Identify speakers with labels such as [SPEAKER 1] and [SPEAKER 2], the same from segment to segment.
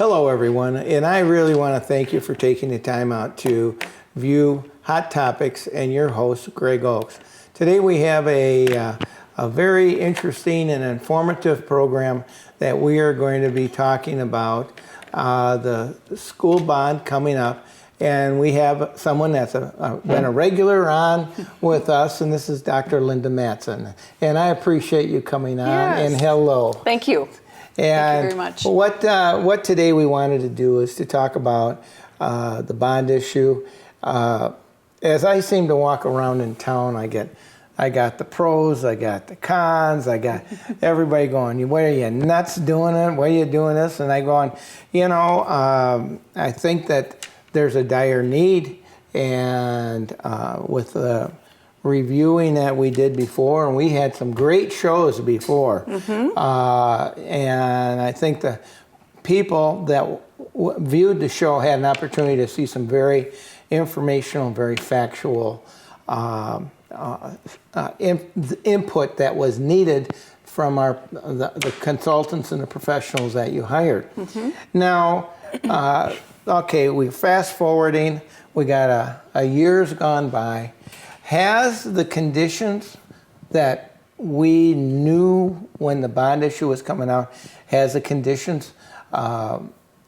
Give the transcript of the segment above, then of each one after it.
[SPEAKER 1] Hello, everyone, and I really want to thank you for taking the time out to view Hot Topics and your host, Greg Ochs. Today we have a very interesting and informative program that we are going to be talking about the school bond coming up. And we have someone that's been a regular on with us, and this is Dr. Linda Madsen. And I appreciate you coming on, and hello.
[SPEAKER 2] Thank you.
[SPEAKER 1] And
[SPEAKER 2] Thank you very
[SPEAKER 1] much. What today we wanted to do is to talk about the bond issue. As I seem to walk around in town, I got the pros, I got the cons, I got everybody going, what are you, nuts doing it? Why are you doing this? And I go, I think that there's a dire need, and with the reviewing that we did before, and we had some great shows before, and I think the people that viewed the show had an opportunity to see some very informational, very factual input that was needed from the consultants and the professionals that you hired. Now, okay, we fast forwarding, we got a year's gone by. Has the conditions that we knew when the bond issue was coming out, has the conditions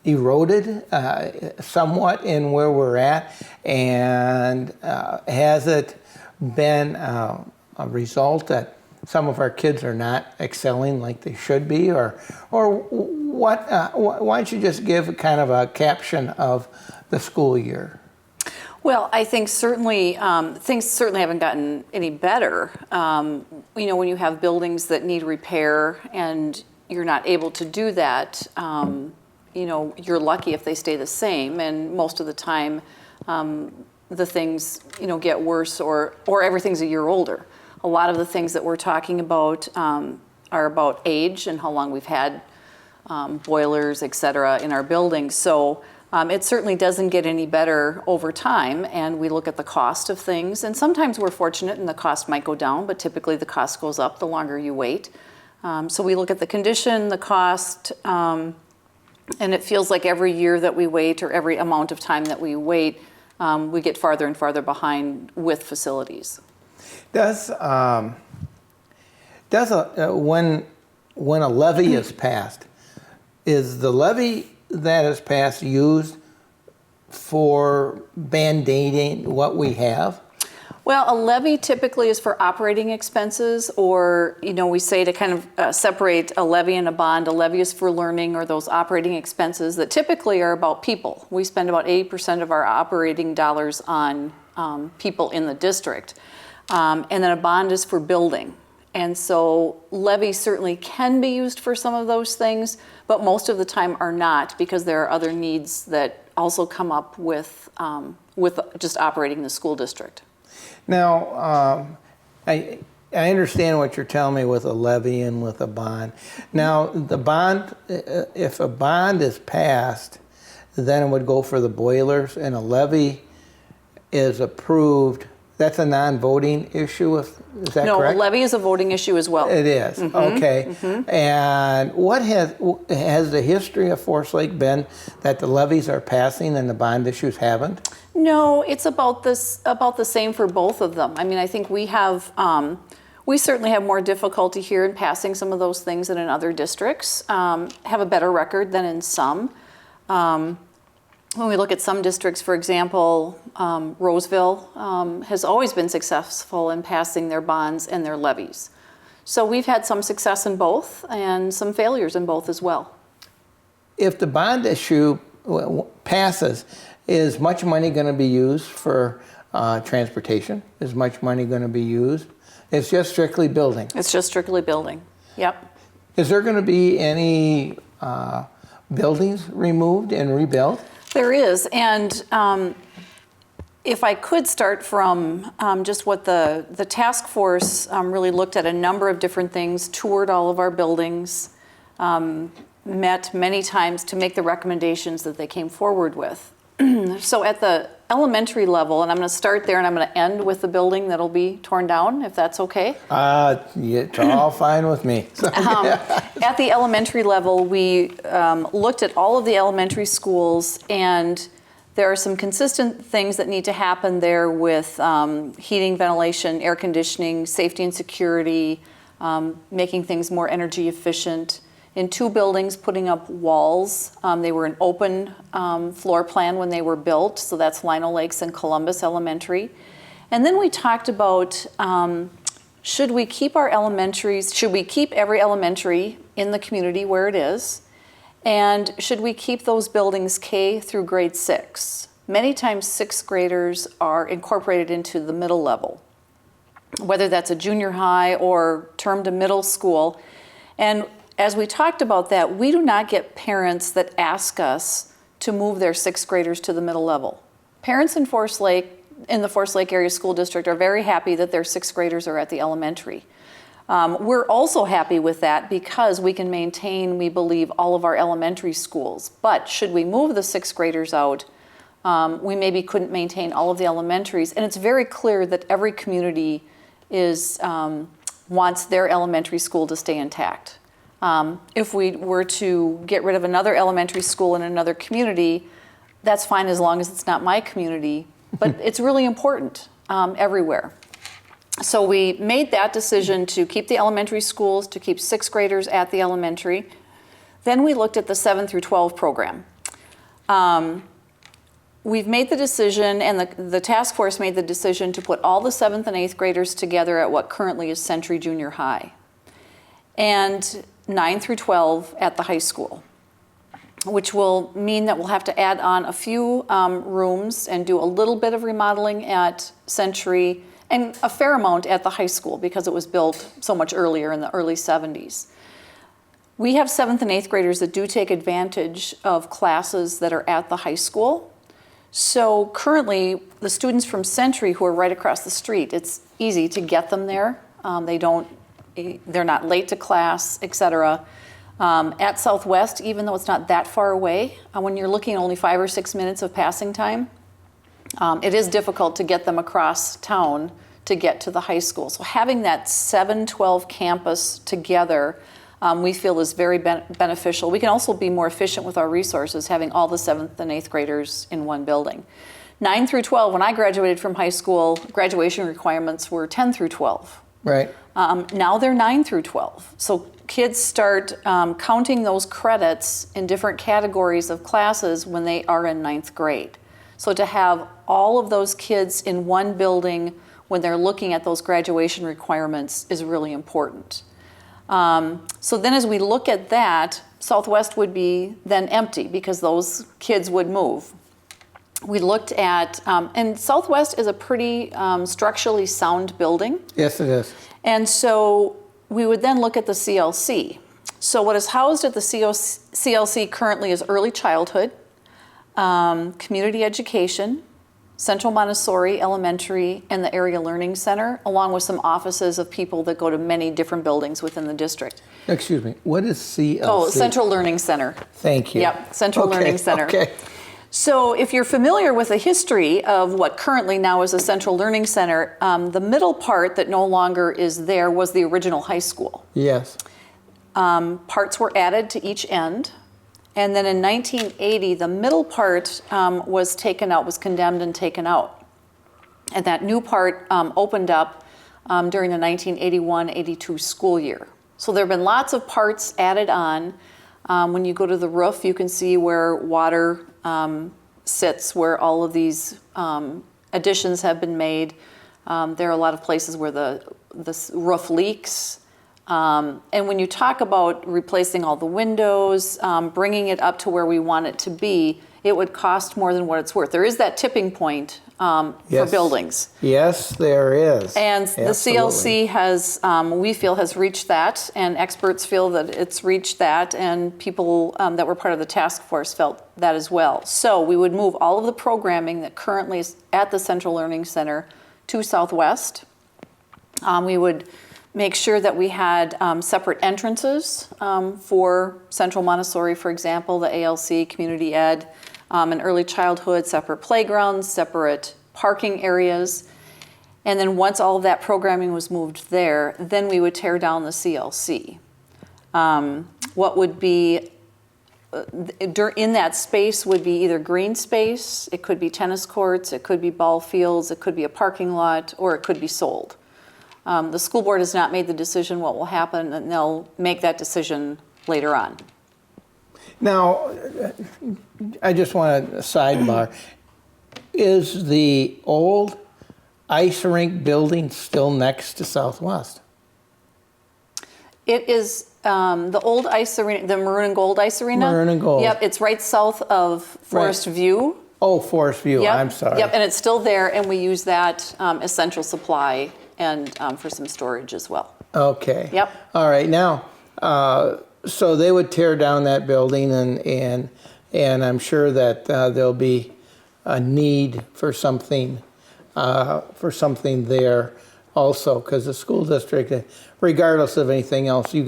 [SPEAKER 1] eroded somewhat in where we're at? And has it been a result that some of our kids are not excelling like they should be? Or what? Why don't you just give kind of a caption of the school year?
[SPEAKER 2] Well, I think certainly things certainly haven't gotten any better. When you have buildings that need repair and you're not able to do that, you're lucky if they stay the same. And most of the time, the things get worse or everything's a year older. A lot of the things that we're talking about are about age and how long we've had boilers, et cetera, in our buildings. So it certainly doesn't get any better over time, and we look at the cost of things, and sometimes we're fortunate and the cost might go down, but typically the cost goes up the longer you wait. So we look at the condition, the cost, and it feels like every year that we wait or every amount of time that we wait, we get farther and farther behind with facilities.
[SPEAKER 1] When a levy is passed, is the levy that is passed used for band-aiding what we have?
[SPEAKER 2] Well, a levy typically is for operating expenses, or, we say to kind of separate a levy and a bond. A levy is for learning or those operating expenses that typically are about people. We spend about 80% of our operating dollars on people in the district. And then a bond is for building. And so levies certainly can be used for some of those things, but most of the time are not, because there are other needs that also come up with just operating the school district.
[SPEAKER 1] Now, I understand what you're telling me with a levy and with a bond. Now, the bond, if a bond is passed, then it would go for the boilers, and a levy is approved. That's a non-voting issue, is that correct?
[SPEAKER 2] No, a levy is a voting issue as well.
[SPEAKER 1] It is, okay. And what has the history of Forest Lake been that the levies are passing and the bond issues haven't?
[SPEAKER 2] No, it's about the same for both of them. I mean, I think we certainly have more difficulty here in passing some of those things than in other districts, have a better record than in some. When we look at some districts, for example, Roseville has always been successful in passing their bonds and their levies. So we've had some success in both and some failures in both as well.
[SPEAKER 1] If the bond issue passes, is much money going to be used for transportation? Is much money going to be used? It's just strictly building? It's
[SPEAKER 2] just strictly building, yep.
[SPEAKER 1] Is there going to be any buildings removed and rebuilt?
[SPEAKER 2] There is, and if I could start from just what the task force really looked at a number of different things, toured all of our buildings, met many times to make the recommendations that they came forward with. So at the elementary level, and I'm going to start there and I'm going to end with the building that'll be torn down, if that's okay.
[SPEAKER 1] Yeah, it's all fine with me. So,
[SPEAKER 2] At the elementary level, we looked at all of the elementary schools, and there are some consistent things that need to happen there with heating, ventilation, air conditioning, safety and security, making things more energy efficient. In 2 buildings, putting up walls. They were an open floor plan when they were built, so that's Lino Lakes and Columbus Elementary. And then we talked about should we keep our elementaries, should we keep every elementary in the community where it is, and should we keep those buildings K through grade 6? Many times 6th graders are incorporated into the middle level, whether that's a junior high or term to middle school. And as we talked about that, we do not get parents that ask us to move their 6th graders to the middle level. Parents in the Forest Lake Area School District are very happy that their 6th graders are at the elementary. We're also happy with that because we can maintain, we believe, all of our elementary schools. But should we move the 6th graders out, we maybe couldn't maintain all of the elementaries. And it's very clear that every community wants their elementary school to stay intact. If we were to get rid of another elementary school in another community, that's fine as long as it's not my community, but it's really important everywhere. So we made that decision to keep the elementary schools, to keep 6th graders at the elementary. Then we looked at the 7 through 12 program. We've made the decision, and the task force made the decision to put all the 7th and 8th graders together at what currently is Century Junior High, and 9 through 12 at the high school, which will mean that we'll have to add on a few rooms and do a little bit of remodeling at Century and a fair amount at the high school because it was built so much earlier in the early 70s. We have 7th and 8th graders that do take advantage of classes that are at the high school. So currently, the students from Century who are right across the street, it's easy to get them there. They're not late to class, etc. At Southwest, even though it's not that far away, when you're looking at only 5 or 6 minutes of passing time, it is difficult to get them across town to get to the high school. So having that 7-12 campus together, we feel is very beneficial. We can also be more efficient with our resources, having all the 7th and 8th graders in one building. 9 through 12, when I graduated from high school, graduation requirements were 10 through 12.
[SPEAKER 1] right.
[SPEAKER 2] Now they're 9 through 12. So kids start counting those credits in different categories of classes when they are in 9th grade. So to have all of those kids in one building when they're looking at those graduation requirements is really important. So then as we look at that, Southwest would be then empty because those kids would move. We looked at, and Southwest is a pretty structurally sound building.
[SPEAKER 1] Yes, it is.
[SPEAKER 2] And so we would then look at the CLC. So what is housed at the CLC currently is early childhood, community education, Central Montessori Elementary, and the Area Learning Center, along with some offices of people that go to many different buildings within the district.
[SPEAKER 1] Excuse me, what is CLC?
[SPEAKER 2] Oh, Central Learning Center.
[SPEAKER 1] Thank you.
[SPEAKER 2] Yep, Central Learning Center.
[SPEAKER 1] Okay.
[SPEAKER 2] So if you're familiar with the history of what currently now is a Central Learning Center, the middle part that no longer is there was the original high school.
[SPEAKER 1] Yes.
[SPEAKER 2] Parts were added to each end. And then in 1980, the middle part was taken out, was condemned and taken out. And that new part opened up during the 1981-82 school year. So there have been lots of parts added on. When you go to the roof, you can see where water sits, where all of these additions have been made. There are a lot of places where the roof leaks. And when you talk about replacing all the windows, bringing it up to where we want it to be, it would cost more than what it's worth. There is that tipping point for buildings.
[SPEAKER 1] Yes, there is.
[SPEAKER 2] And the CLC has, we feel, has reached that, and experts feel that it's reached that, and people that were part of the task force felt that as well. So we would move all of the programming that currently is at the Central Learning Center to Southwest. We would make sure that we had separate entrances for Central Montessori, for example, the ALC, Community Ed, an early childhood, separate playgrounds, separate parking areas. And then once all of that programming was moved there, then we would tear down the CLC. What would be in that space would be either green space, it could be tennis courts, it could be ball fields, it could be a parking lot, or it could be sold. The school board has not made the decision what will happen, and they'll make that decision later on.
[SPEAKER 1] Now, I just want a sidebar. Is the old ice rink building still next to Southwest?
[SPEAKER 2] It is the old ice arena, the maroon and gold ice arena.
[SPEAKER 1] Maroon and gold.
[SPEAKER 2] Yep, it's right south of Forest View.
[SPEAKER 1] Oh, Forest View,
[SPEAKER 2] Yep.
[SPEAKER 1] I'm sorry.
[SPEAKER 2] Yep, and it's still there, and we use that as central supply and for some storage as well.
[SPEAKER 1] Okay.
[SPEAKER 2] Yep.
[SPEAKER 1] All right, now, so they would tear down that building, and I'm sure that there'll be a need for something there also, because the school district, regardless of anything else, you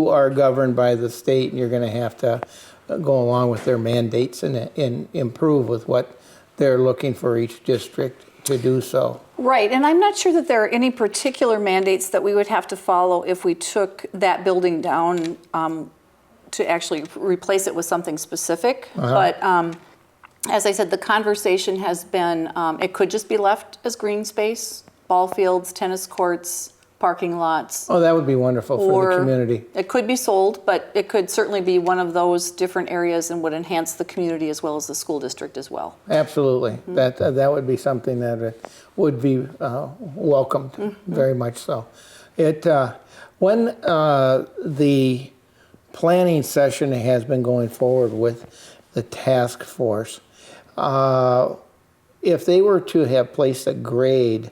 [SPEAKER 1] are governed by the state, and you're going to have to go along with their mandates and improve with what they're looking for each district to do so.
[SPEAKER 2] Right, and I'm not sure that there are any particular mandates that we would have to follow if we took that building down to actually replace it with something specific. But as I said, the conversation has been, it could just be left as green space, ball fields, tennis courts, parking lots.
[SPEAKER 1] Oh, that would be wonderful for the community.
[SPEAKER 2] It could be sold, but it could certainly be one of those different areas and would enhance the community as well as the school district as well.
[SPEAKER 1] Absolutely. Mm-hmm. That would be something that would be welcomed, very much so. When the planning session has been going forward with the task force, if they were to have placed a grade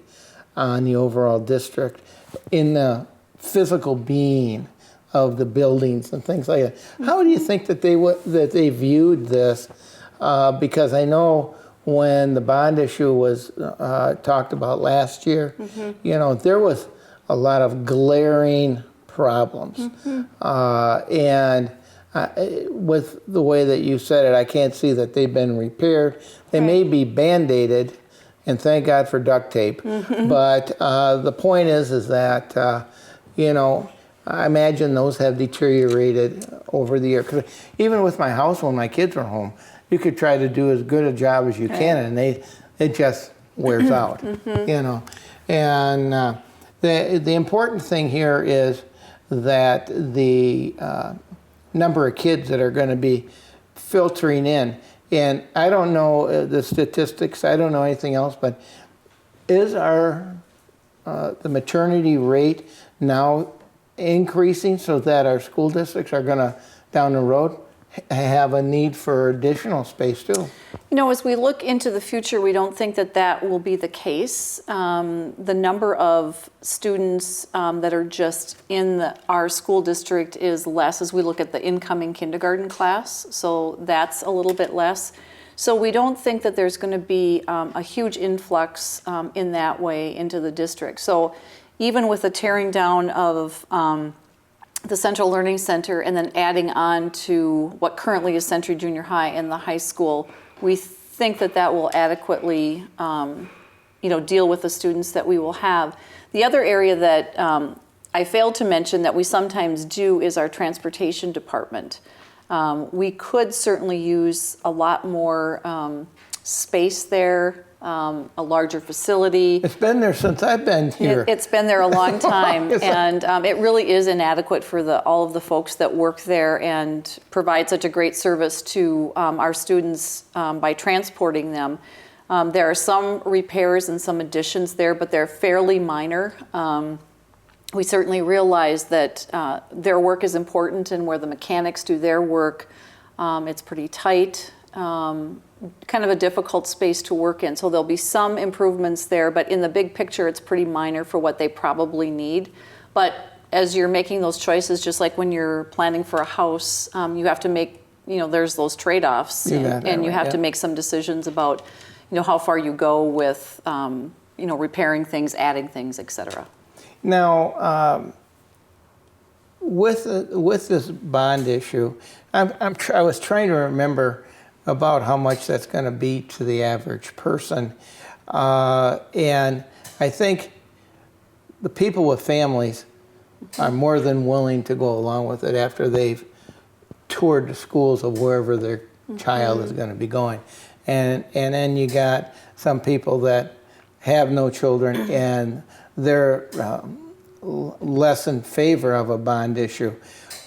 [SPEAKER 1] on the overall district in the physical being of the buildings and things like that, how do you think that they viewed this? Because I know when the bond issue was talked about last year, there was a lot of glaring problems, and with the way that you said it, I can't see that they've been repaired. They may be band-aided, and thank God for duct tape. But the point is that, I imagine those have deteriorated over the year. 'Cause even with my house, when my kids were home, you could try to do as good a job as you can, and it just wears out, And the important thing here is that the number of kids that are going to be filtering in. And I don't know the statistics, I don't know anything else, but is the maternity rate now increasing so that our school districts are going to, down the road, have a need for additional space too?
[SPEAKER 2] As we look into the future, we don't think that will be the case. The number of students that are just in our school district is less as we look at the incoming kindergarten class, so that's a little bit less. So we don't think that there's going to be a huge influx in that way into the district. So even with the tearing down of the Central Learning Center and then adding on to what currently is Century Junior High and the high school, we think that will adequately deal with the students that we will have. The other area that I failed to mention that we sometimes do is our transportation department. We could certainly use a lot more space there, a larger facility.
[SPEAKER 1] It's been there since I've been here.
[SPEAKER 2] It's been there a long time, and it really is inadequate for all of the folks that work there and provide such a great service to our students by transporting them. There are some repairs and some additions there, but they're fairly minor. We certainly realize that their work is important, and where the mechanics do their work, it's pretty tight. Kind of a difficult space to work in. So there'll be some improvements there, but in the big picture, it's pretty minor for what they probably need. But as you're making those choices, just like when you're planning for a house, you have to make, there's those trade-offs, and you have to make some decisions about, how far you go with, repairing things, adding things, et cetera.
[SPEAKER 1] Now, with this bond issue, I was trying to remember about how much that's going to be to the average person. And I think the people with families are more than willing to go along with it after they've toured the schools of wherever their child is going to be going. And then you got some people that have no children and they're less in favor of a bond issue.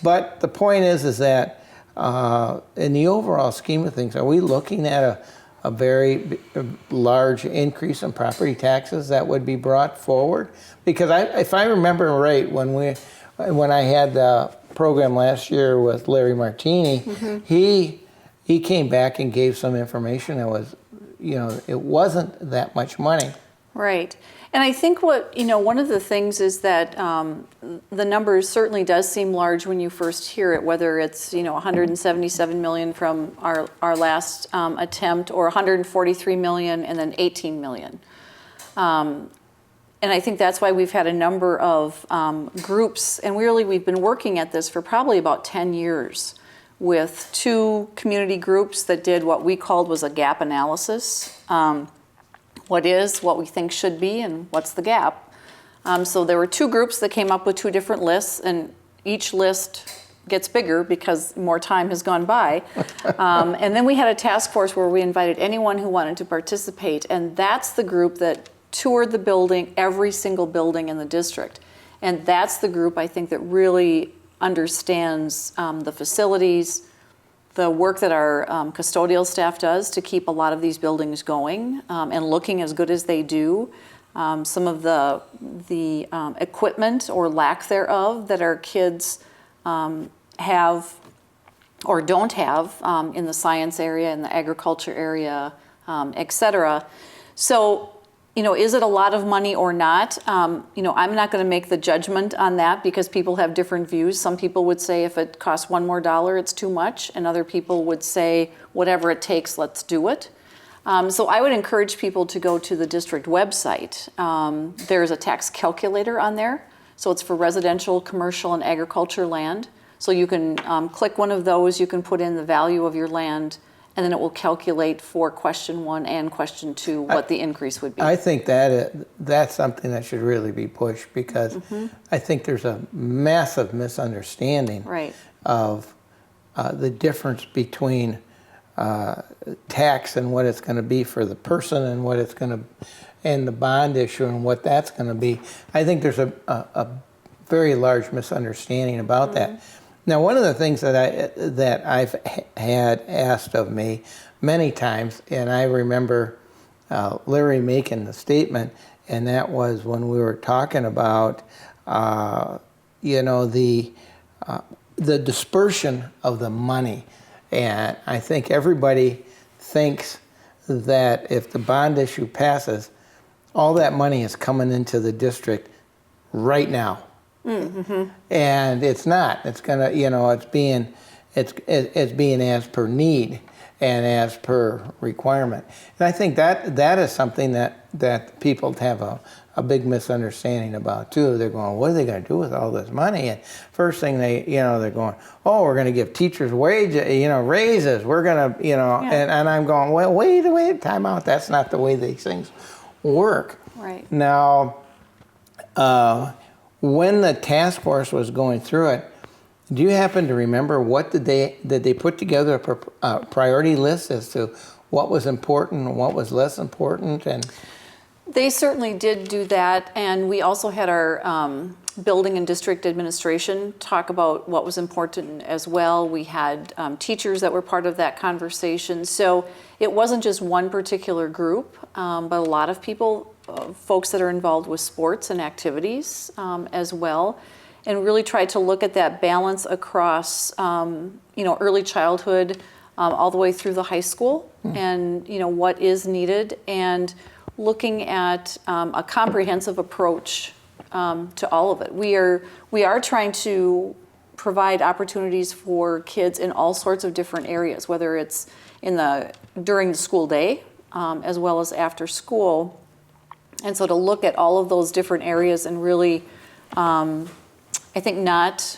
[SPEAKER 1] But the point is that in the overall scheme of things, are we looking at a very large increase in property taxes that would be brought forward? Because if I remember right, when I had the program last year with Larry Martini, he came back and gave some information that was, it wasn't that much money.
[SPEAKER 2] Right. And I think one of the things is that the number certainly does seem large when you first hear it, whether it's, 177 million from our last attempt or 143 million and then 18 million. And I think that's why we've had a number of groups, and we've been working at this for probably about 10 years with 2 community groups that did what we called was a gap analysis. What we think should be, and what's the gap. So there were 2 groups that came up with 2 different lists, and each list gets bigger because more time has gone by. And then we had a task force where we invited anyone who wanted to participate, and that's the group that toured the building, every single building in the district. And that's the group I think that really understands the facilities, the work that our custodial staff does to keep a lot of these buildings going and looking as good as they do. Some of the equipment or lack thereof that our kids have or don't have in the science area, in the agriculture area, et cetera. So, is it a lot of money or not? I'm not going to make the judgment on that because people have different views. Some people would say if it costs $1 more, it's too much. And other people would say, whatever it takes, let's do it. So I would encourage people to go to the district website. There's a tax calculator on there. So it's for residential, commercial, and agriculture land. So you can click one of those, you can put in the value of your land, and then it will calculate for question 1 and question 2 what the increase would be.
[SPEAKER 1] I think that's something that should really be pushed because I think there's a massive misunderstanding of the difference between tax and what it's going to be for the person and what it's going to, and the bond issue and what that's going to be. I think there's a very large misunderstanding about that. Now, one of the things that I've had asked of me many times, and I remember Larry making the statement, and that was when we were talking about, the dispersion of the money. And I think everybody thinks that if the bond issue passes, all that money is coming into the district right now. And it's not. It's gonna, it's being as per need and as per requirement. And I think that is something that people have a big misunderstanding about too. They're going, what are they going to do with all this money? And first thing they're going, oh, we're going to give teachers raises. We're going to, and I'm going, well, wait, time out. That's not the way these things work.
[SPEAKER 2] Right.
[SPEAKER 1] Now, when the task force was going through it, do you happen to remember what did they put together a priority list as to what was important and what was less important? And
[SPEAKER 2] they certainly did do that, and we also had our building and district administration talk about what was important as well. We had teachers that were part of that conversation, so it wasn't just one particular group, but a lot of people, folks that are involved with sports and activities as well, and really tried to look at that balance across early childhood all the way through the high school, and what is needed, and looking at a comprehensive approach to all of it. We are trying to provide opportunities for kids in all sorts of different areas, whether it's during the school day as well as after school. And so to look at all of those different areas and really, I think not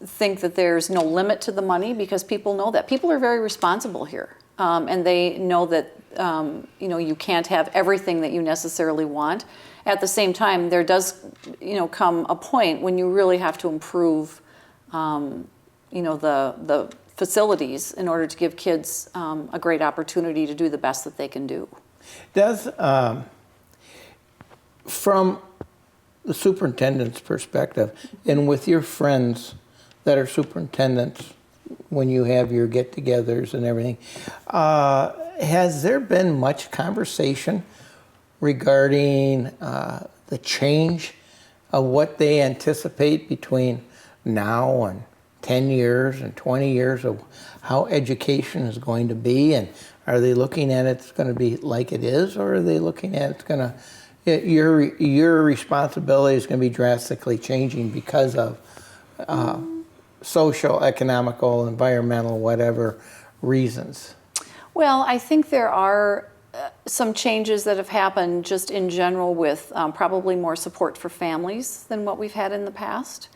[SPEAKER 2] think that there's no limit to the money, because people know that. People are very responsible here. And they know that, you can't have everything that you necessarily want. At the same time, there does, come a point when you really have to improve, the facilities in order to give kids a great opportunity to do the best that they can do.
[SPEAKER 1] Does, from the superintendent's perspective, and with your friends that are superintendents, when you have your get-togethers and everything, has there been much conversation regarding the change of what they anticipate between now and 10 years and 20 years of how education is going to be? And are they looking at it's going to be like it is, or are they looking at it's going to, your responsibility is going to be drastically changing because of social, economical, environmental, whatever reasons?
[SPEAKER 2] Well, I think there are some changes that have happened just in general with probably more support for families than what we've had in the past,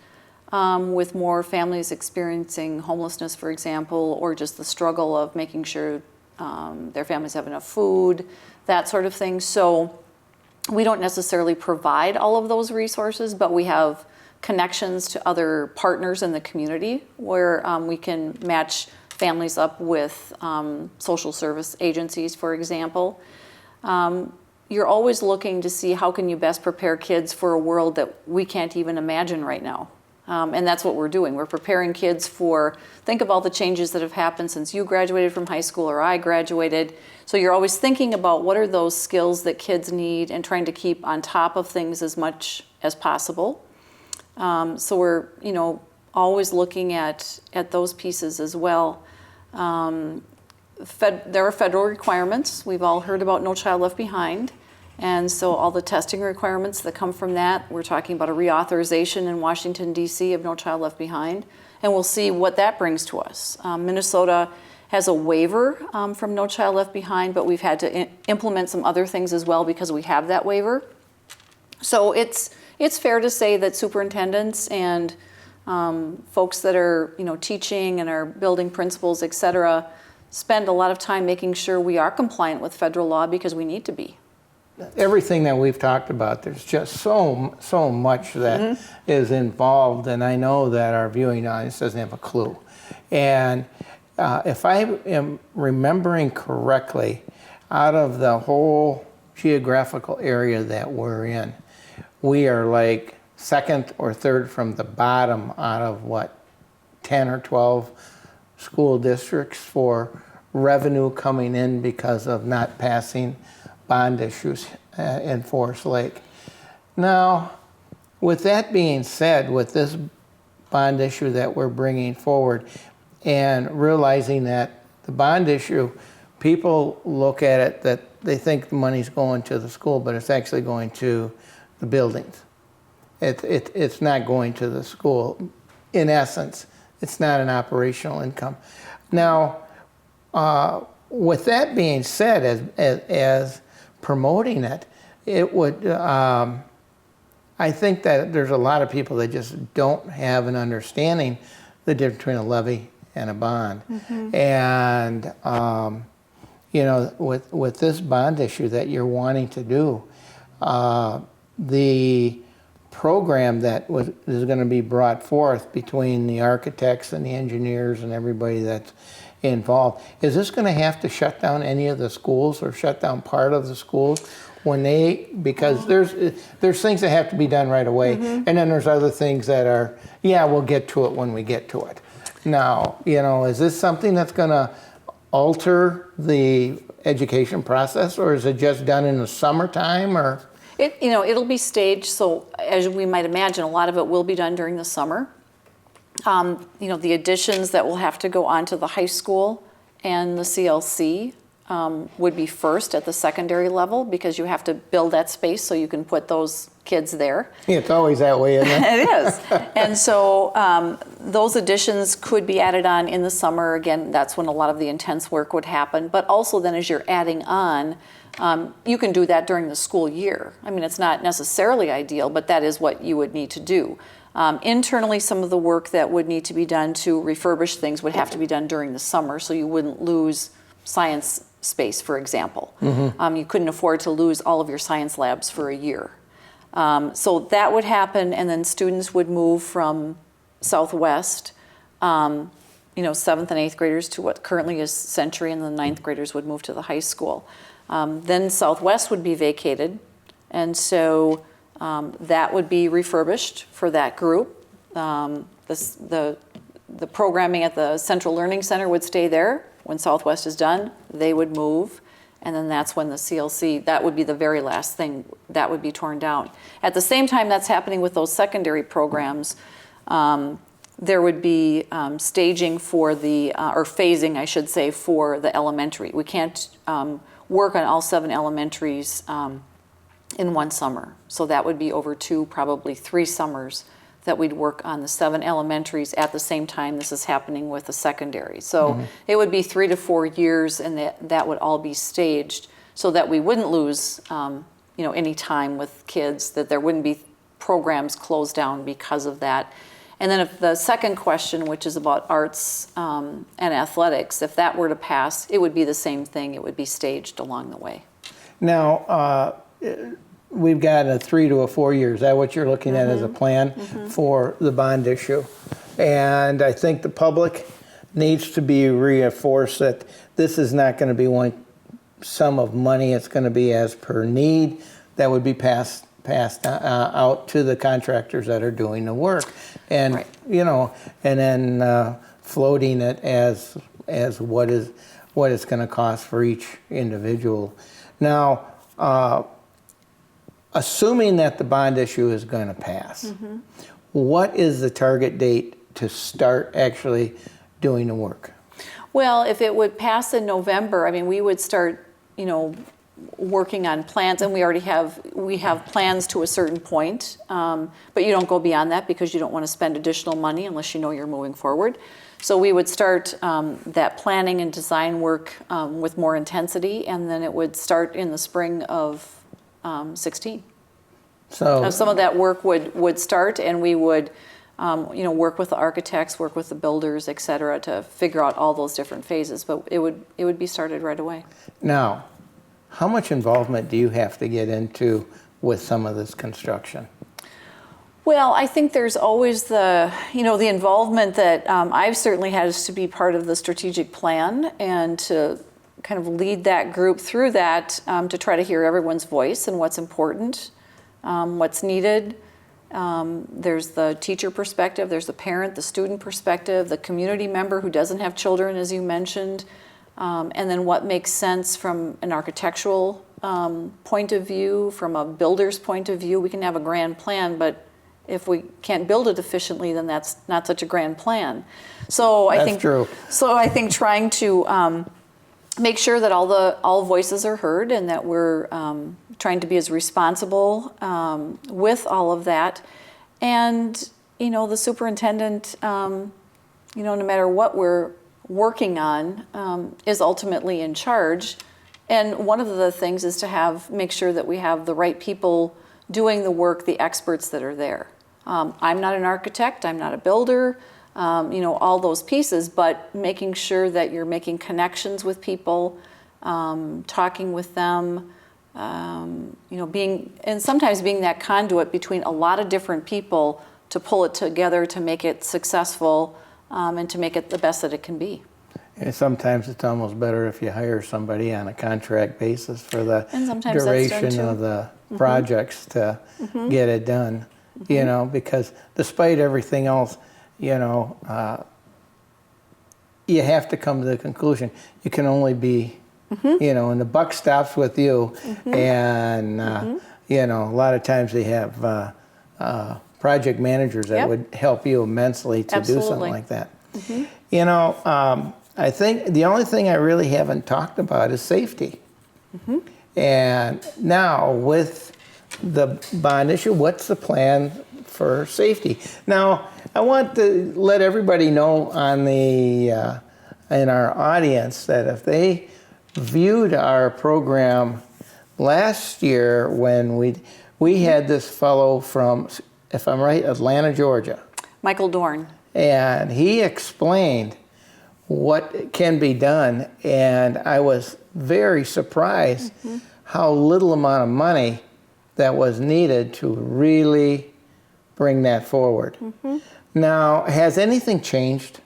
[SPEAKER 2] with more families experiencing homelessness, for example, or just the struggle of making sure their families have enough food, that sort of thing. So we don't necessarily provide all of those resources, but we have connections to other partners in the community where we can match families up with social service agencies, for example. You're always looking to see how can you best prepare kids for a world that we can't even imagine right now. And that's what we're doing. We're preparing kids for, think of all the changes that have happened since you graduated from high school or I graduated. So you're always thinking about what are those skills that kids need and trying to keep on top of things as much as possible. So we're, always looking at those pieces as well. There are federal requirements. We've all heard about No Child Left Behind. And so all the testing requirements that come from that, we're talking about a reauthorization in Washington, D.C. of No Child Left Behind. And we'll see what that brings to us. Minnesota has a waiver from No Child Left Behind, but we've had to implement some other things as well because we have that waiver. So it's fair to say that superintendents and folks that are teaching and are building principals, et cetera, spend a lot of time making sure we are compliant with federal law because we need to be.
[SPEAKER 1] Everything that we've talked about, there's just so much that is involved, and I know that our viewing audience doesn't have a clue. And if I am remembering correctly, out of the whole geographical area that we're in, we are like second or third from the bottom out of 10 or 12 school districts for revenue coming in because of not passing bond issues in Forest Lake. Now, with that being said, with this bond issue that we're bringing forward and realizing that the bond issue, people look at it that they think the money's going to the school, but it's actually going to the buildings. It's not going to the school. In essence, it's not an operational income. Now, with that being said, as promoting it, it would, I think that there's a lot of people that just don't have an understanding the difference between a levy and a bond. And, with this bond issue that you're wanting to do, the program that is going to be brought forth between the architects and the engineers and everybody that's involved, is this going to have to shut down any of the schools or shut down part of the schools because there's things that have to be done right away, and then there's other things that are, we'll get to it when we get to it. Now, is this something that's going to alter the education process, or is it just done in the summertime, or?
[SPEAKER 2] It'll be staged, so as we might imagine, a lot of it will be done during the summer. The additions that will have to go onto the high school and the CLC would be first at the secondary level because you have to build that space so you can put those kids there.
[SPEAKER 1] Yeah, it's always that way, isn't it?
[SPEAKER 2] It is. And so those additions could be added on in the summer. Again, that's when a lot of the intense work would happen. But also then as you're adding on, you can do that during the school year. I mean, it's not necessarily ideal, but that is what you would need to do. Internally, some of the work that would need to be done to refurbish things would have to be done during the summer so you wouldn't lose science space, for example. You couldn't afford to lose all of your science labs for a year. So that would happen, and then students would move from Southwest, 7th and 8th graders to what currently is Century, and the 9th graders would move to the high school. Then Southwest would be vacated, and so that would be refurbished for that group. The programming at the Central Learning Center would stay there. When Southwest is done, they would move, and then that's when the CLC, that would be the very last thing, that would be torn down. At the same time that's happening with those secondary programs, there would be staging for or phasing, I should say, for the elementary. We can't work on all 7 elementaries in one summer. So that would be over 2, probably 3 summers that we'd work on the 7 elementaries at the same time this is happening with the secondary. So it would be 3 to 4 years, and that would all be staged so that we wouldn't lose any time with kids, that there wouldn't be programs closed down because of that. And then if the second question, which is about arts and athletics, if that were to pass, it would be the same thing. It would be staged along the way.
[SPEAKER 1] Now, we've got a 3 to 4 years. Is that what you're looking at as a plan for the bond issue? And I think the public needs to be reinforced that this is not going to be one sum of money. It's going to be as per need that would be passed out to the contractors that are doing the work, and
[SPEAKER 2] right.
[SPEAKER 1] And then floating it as what it's going to cost for each individual. Now, assuming that the bond issue is going to pass, what is the target date to start actually doing the work?
[SPEAKER 2] Well, if it would pass in November, I mean, we would start, working on plans, and we have plans to a certain point, but you don't go beyond that because you don't want to spend additional money unless you know you're moving forward. So we would start that planning and design work with more intensity, and then it would start in the spring of 16.
[SPEAKER 1] So
[SPEAKER 2] Some of that work would start, and we would work with the architects, work with the builders, et cetera, to figure out all those different phases. But it would be started right away.
[SPEAKER 1] Now, how much involvement do you have to get into with some of this construction?
[SPEAKER 2] Well, I think there's always the involvement that I've certainly had is to be part of the strategic plan and to kind of lead that group through that to try to hear everyone's voice and what's important, what's needed. There's the teacher perspective, there's the parent, the student perspective, the community member who doesn't have children, as you mentioned, and then what makes sense from an architectural point of view, from a builder's point of view. We can have a grand plan, but if we can't build it efficiently, then that's not such a grand plan. So I think
[SPEAKER 1] true.
[SPEAKER 2] So I think trying to make sure that all voices are heard and that we're trying to be as responsible with all of that. And the superintendent, no matter what we're working on, is ultimately in charge. And one of the things is to make sure that we have the right people doing the work, the experts that are there. I'm not an architect, I'm not a builder, all those pieces, but making sure that you're making connections with people, talking with them, sometimes being that conduit between a lot of different people to pull it together to make it successful and to make it the best that it can be.
[SPEAKER 1] And sometimes it's almost better if you hire somebody on a contract basis for the
[SPEAKER 2] duration
[SPEAKER 1] duration of the projects to get it done, because despite everything else, you have to come to the conclusion you can only be, and the buck stops with you. And, a lot of times they have project managers that would help you immensely to do something like that. I think the only thing I really haven't talked about is safety. And now with the bond issue, what's the plan for safety? Now, I want to let everybody know on the in our audience that if they viewed our program last year when we had this fellow from, if I'm right, Atlanta, Georgia.
[SPEAKER 2] Michael Dorn.
[SPEAKER 1] And he explained what can be done, and I was very surprised how little amount of money that was needed to really bring that forward. Now, has anything changed?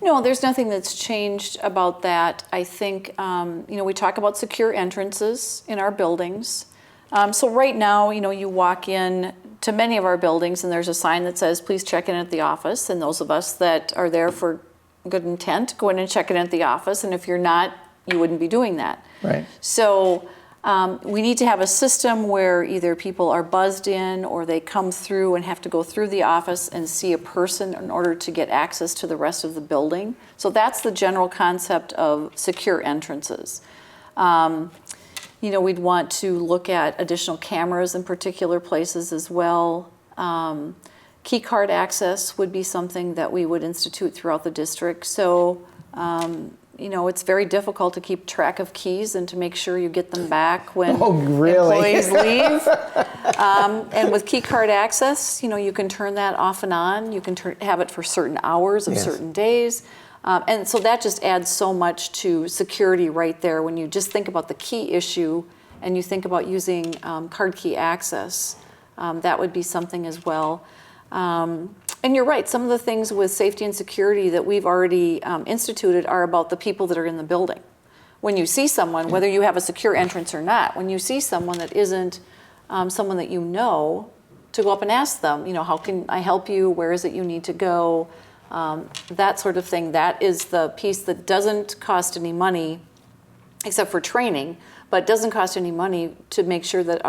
[SPEAKER 2] No, there's nothing that's changed about that. I think, we talk about secure entrances in our buildings. So right now, you walk in to many of our buildings and there's a sign that says, please check in at the office. And those of us that are there for good intent, go in and check in at the office. And if you're not, you wouldn't be doing that.
[SPEAKER 1] Right.
[SPEAKER 2] So we need to have a system where either people are buzzed in or they come through and have to go through the office and see a person in order to get access to the rest of the building. So that's the general concept of secure entrances. We'd want to look at additional cameras in particular places as well. Key card access would be something that we would institute throughout the district. So, it's very difficult to keep track of keys and to make sure you get them back when employees leave. And with key card access, you can turn that off and on. You can have it for certain hours of certain days. And so that just adds so much to security right there when you just think about the key issue and you think about using card key access. That would be something as well. And you're right, some of the things with safety and security that we've already instituted are about the people that are in the building. When you see someone, whether you have a secure entrance or not, when you see someone that isn't someone that you know, to go up and ask them, how can I help you? Where is it you need to go? That sort of thing. That is the piece that doesn't cost any money, except for training, but doesn't cost any money to make sure that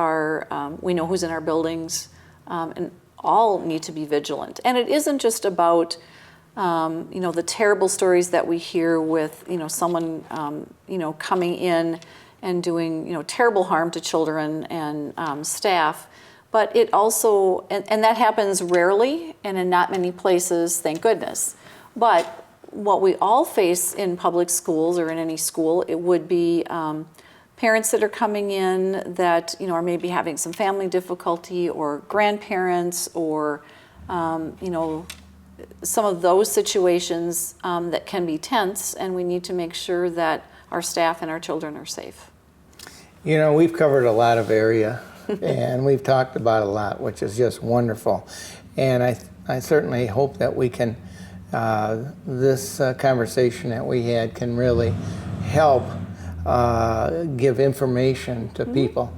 [SPEAKER 2] we know who's in our buildings, and all need to be vigilant. And it isn't just about, the terrible stories that we hear with, someone, coming in and doing, terrible harm to children and staff. But it also, and that happens rarely and in not many places, thank goodness. But what we all face in public schools or in any school, it would be parents that are coming in that are maybe having some family difficulty, or grandparents, or some of those situations that can be tense, and we need to make sure that our staff and our children are safe.
[SPEAKER 1] We've covered a lot of area and we've talked about a lot, which is just wonderful. And I certainly hope that we can, this conversation that we had can really help give information to people.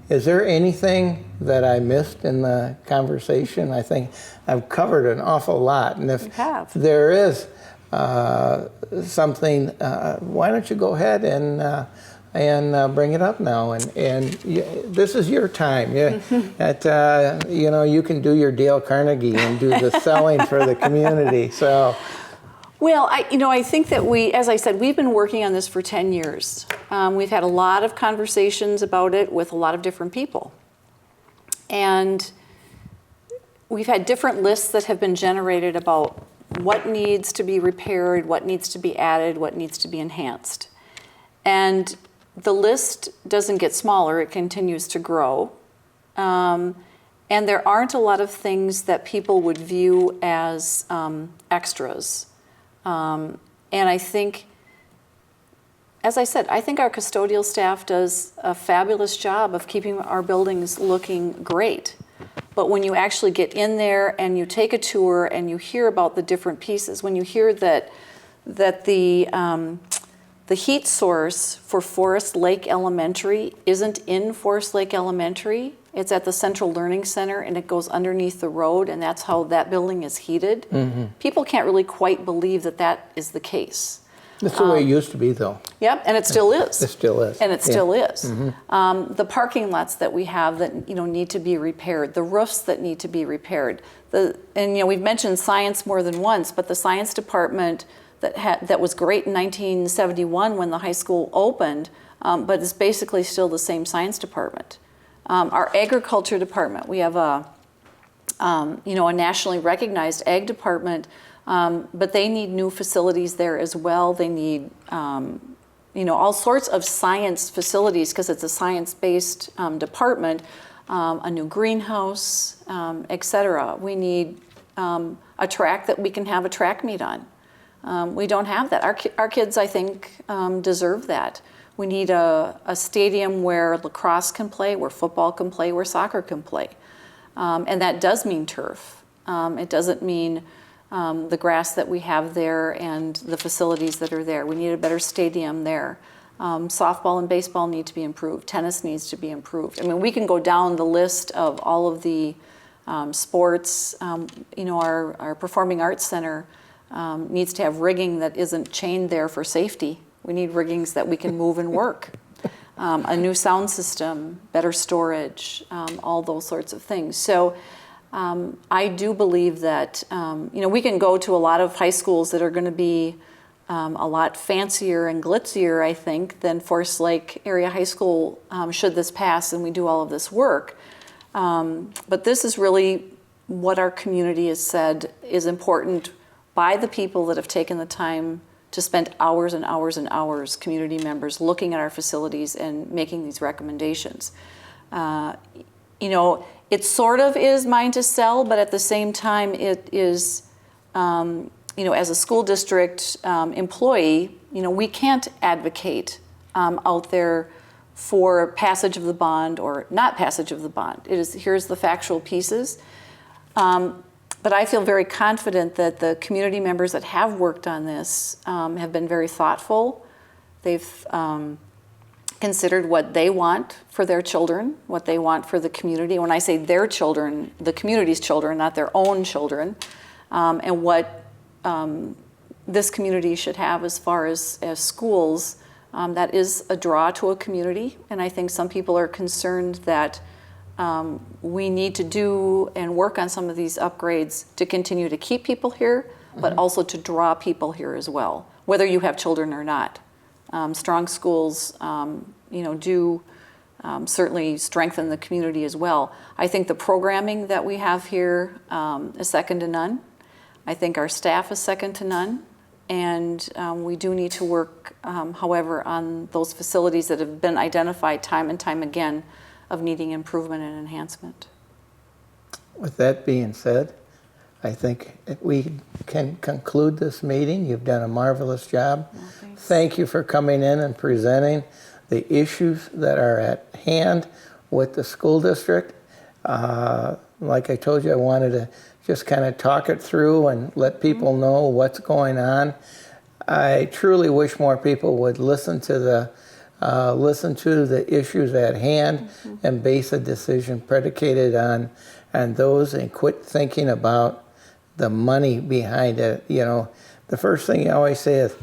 [SPEAKER 1] Is there anything that I missed in the conversation? I think I've covered an awful lot. And if there is something, why don't you go ahead and bring it up now? And this is your time. You can do your Dale Carnegie and do the selling for the community. So.
[SPEAKER 2] Well, I think that as I said, we've been working on this for 10 years. We've had a lot of conversations about it with a lot of different people. And we've had different lists that have been generated about what needs to be repaired, what needs to be added, what needs to be enhanced. And the list doesn't get smaller, it continues to grow. And there aren't a lot of things that people would view as extras. And I think, as I said, I think our custodial staff does a fabulous job of keeping our buildings looking great. But when you actually get in there and you take a tour and you hear about the different pieces, when you hear that the heat source for Forest Lake Elementary isn't in Forest Lake Elementary, it's at the Central Learning Center and it goes underneath the road, and that's how that building is heated. People can't really quite believe that is the case.
[SPEAKER 1] That's the way it used to be, though.
[SPEAKER 2] Yep, and it still is.
[SPEAKER 1] It still is.
[SPEAKER 2] And it still is. The parking lots that we have that need to be repaired, the roofs that need to be repaired. We've mentioned science more than once, but the science department, that was great in 1971 when the high school opened, but it's basically still the same science department. Our agriculture department, we have a nationally recognized ag department, but they need new facilities there as well. They need, all sorts of science facilities because it's a science-based department, a new greenhouse, et cetera. We need a track that we can have a track meet on. We don't have that. Our kids, I think, deserve that. We need a stadium where lacrosse can play, where football can play, where soccer can play. And that does mean turf. It doesn't mean the grass that we have there and the facilities that are there. We need a better stadium there. Softball and baseball need to be improved. Tennis needs to be improved. I mean, we can go down the list of all of the sports. Our Performing Arts Center needs to have rigging that isn't chained there for safety. We need riggings that we can move and work. A new sound system, better storage, all those sorts of things. So I do believe that, we can go to a lot of high schools that are going to be a lot fancier and glitzier, I think, than Forest Lake Area High School should this pass and we do all of this work. But this is really what our community has said is important by the people that have taken the time to spend hours and hours and hours, community members, looking at our facilities and making these recommendations. It sort of is mine to sell, but at the same time, it is, as a school district employee, we can't advocate out there for passage of the bond or not passage of the bond. It is, here's the factual pieces. But I feel very confident that the community members that have worked on this have been very thoughtful. They've considered what they want for their children, what they want for the community. When I say their children, the community's children, not their own children, and what this community should have as far as schools. That is a draw to a community, and I think some people are concerned that we need to do and work on some of these upgrades to continue to keep people here, but also to draw people here as well, whether you have children or not. Strong schools, do certainly strengthen the community as well. I think the programming that we have here is second to none. I think our staff is second to none. And we do need to work, however, on those facilities that have been identified time and time again of needing improvement and enhancement.
[SPEAKER 1] With that being said, I think we can conclude this meeting. You've done a marvelous job.
[SPEAKER 2] Well, thanks.
[SPEAKER 1] Thank you for coming in and presenting the issues that are at hand with the school district. Like I told you, I wanted to just kind of talk it through and let people know what's going on. I truly wish more people would listen to the issues at hand and base a decision predicated on those and quit thinking about the money behind it. The first thing you always say is,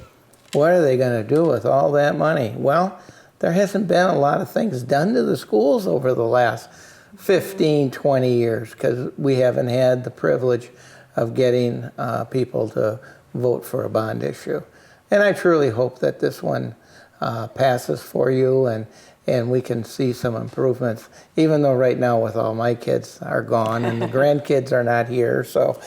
[SPEAKER 1] what are they going to do with all that money? Well, there hasn't been a lot of things done to the schools over the last 15, 20 years because we haven't had the privilege of getting people to vote for a bond issue. And I truly hope that this one passes for you and we can see some improvements, even though right now with all my kids are gone and the grandkids are not here. So,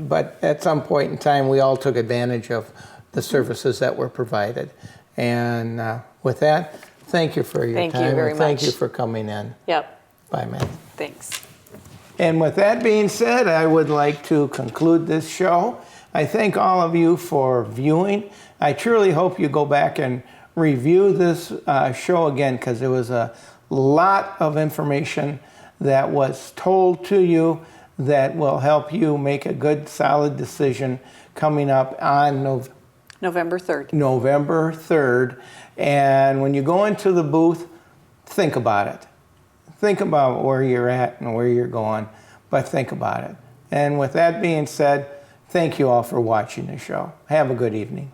[SPEAKER 1] but at some point in time, we all took advantage of the services that were provided. And with that, thank you for your time.
[SPEAKER 2] Thank you very
[SPEAKER 1] and thank
[SPEAKER 2] much.
[SPEAKER 1] you for coming in.
[SPEAKER 2] Yep.
[SPEAKER 1] Bye, man.
[SPEAKER 2] Thanks.
[SPEAKER 1] And with that being said, I would like to conclude this show. I thank all of you for viewing. I truly hope you go back and review this show again because there was a lot of information that was told to you that will help you make a good, solid decision coming up on
[SPEAKER 2] November 3rd.
[SPEAKER 1] November 3rd. And when you go into the booth, think about it. Think about where you're at and where you're going, but think about it. And with that being said, thank you all for watching the show. Have a good evening.